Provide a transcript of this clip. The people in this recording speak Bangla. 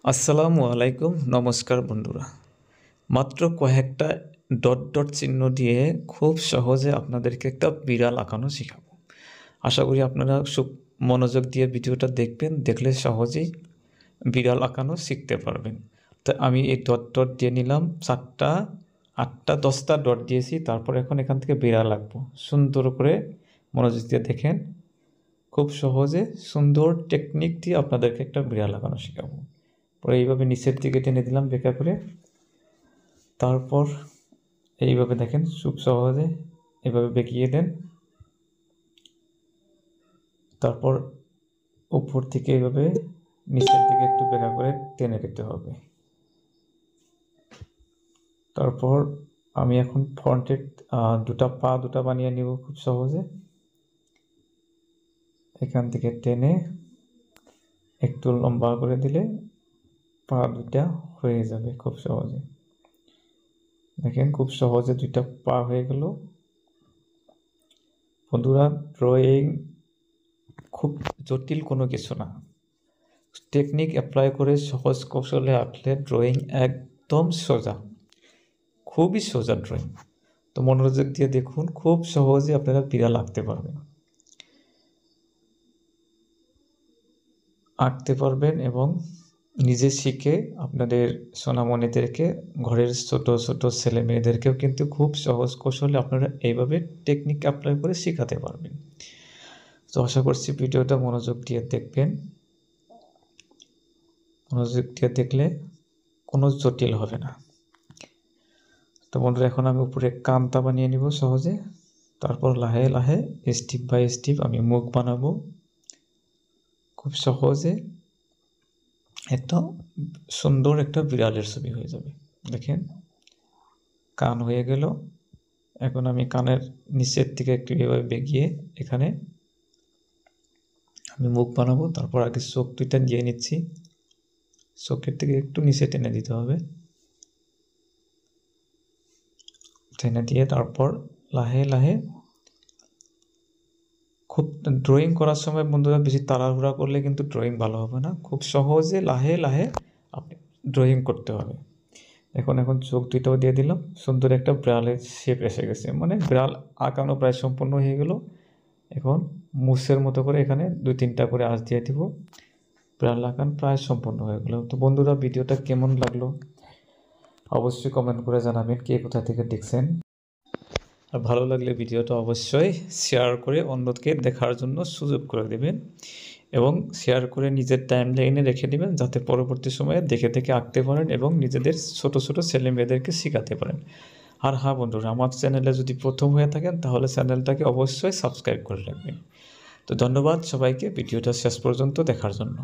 আসসালামু আলাইকুম, নমস্কার বন্ধুরা। মাত্র কয়েকটা ডট ডট চিহ্ন দিয়ে খুব সহজে আপনাদেরকে একটা বিড়াল আঁকানো শেখাবো। আশা করি আপনারা মনোযোগ দিয়ে ভিডিওটা দেখবেন, দেখলে সহজেই বিড়াল আঁকানো শিখতে পারবেন। তো আমি এই ডট ডট দিয়ে নিলাম 4টা 8টা 10টা ডট দিয়েছি। তারপর এখন এখান থেকে বিড়াল আঁকবো। সুন্দর করে মনোযোগ দিয়ে দেখেন, খুব সহজে সুন্দর টেকনিক দিয়ে আপনাদেরকে একটা বিড়াল আঁকানো শেখাবো। পরে এইভাবে নিচের দিকে টেনে দিলাম বেঁকা করে। তারপর এইভাবে দেখেন খুব সহজে এভাবে বেঁকিয়ে দেন। তারপর উপর থেকে এইভাবে নিচের দিকে একটু বেঁকা করে টেনে দিতে হবে। তারপর আমি এখন ফ্রন্টের দুটা বানিয়ে নিব খুব সহজে। এখান থেকে টেনে একটু লম্বা করে দিলে পা দুটা হয়ে যাবে খুব সহজে। দেখেন খুব সহজে 2টা পা হয়ে গেল। বন্ধুরা, ড্রয়িং খুব জটিল কোনো কিছু না। টেকনিক অ্যাপ্লাই করে সহজ কৌশলে আঁকলে ড্রয়িং একদম সোজা, খুবই সোজা ড্রয়িং। তো মনোযোগ দিয়ে দেখুন, খুব সহজে আপনারা বিড়াল আঁকতে পারবেন এবং নিজে শিখে আপনাদের সোনামণিদেরকে, ঘরের ছোট ছোট ছেলে মেয়েদেরকেও কিন্তু খুব সহজ কৌশলে আপনারা এইভাবে টেকনিক অ্যাপ্লাই করে শেখাতে পারবেন। তো আশা করছি ভিডিওটা মনোযোগ দিয়ে দেখবেন। মনোযোগ দিয়ে দেখলে কোনো জটিল হবে না। তো বন্ধুরা, এখন আমি উপরে কান্তা বানিয়ে নিব সহজে। তারপর লাহে লাহে স্টেপ বাই স্টেপ আমি মুখ বানাবো। খুব সহজে একটা সুন্দর একটা বিড়ালের ছবি হয়ে যাবে। দেখেন কান হয়ে গেল। এখন আমি কানের নিচের থেকে একটু এভাবে বেঁকিয়ে এখানে আমি মুখ বানাবো। তারপর আগে চোখ দুইটা দিয়ে নিচ্ছি। চোখের থেকে একটু নিচে টেনে দিতে হবে। টেনে দিয়ে তারপর লাহে লাহে, খুব ড্রয়িং করার সময় বন্ধুরা বেশি তাড়াহুড়া করলে কিন্তু ড্রয়িং ভালো হবে না। খুব সহজে লাহে লাহে আপনি ড্রয়িং করতে হবে। এখন চোখ দুইটাও দিয়ে দিলাম। সুন্দর একটা বিড়ালের শেপ এসে গেছে, মানে বিড়াল আঁকানো প্রায় সম্পূর্ণ হয়ে গেল। এখন মুছের মতো করে এখানে 2-3টা করে আঁচ দিয়ে দিব। বিড়াল আঁকানো প্রায় সম্পূর্ণ হয়ে গেল। তো বন্ধুরা, ভিডিওটা কেমন লাগলো অবশ্যই কমেন্ট করে জানাবেন, কে কোথা থেকে দেখছেন। আর ভালো লাগলে ভিডিওটা অবশ্যই শেয়ার করে অন্যকে দেখার জন্য সুযোগ করে দেবেন এবং শেয়ার করে নিজের টাইমলাইনে রেখে দেবেন, যাতে পরবর্তী সময়ে দেখে দেখে আঁকতে পারেন এবং নিজেদের ছোট ছোট ছেলে মেয়েদেরকে শেখাতে পারেন। আর হ্যাঁ বন্ধুরা, আমার চ্যানেলে যদি প্রথম হয়ে থাকেন তাহলে চ্যানেলটাকে অবশ্যই সাবস্ক্রাইব করে রাখবেন। তো ধন্যবাদ সবাইকে ভিডিওটা শেষ পর্যন্ত দেখার জন্য।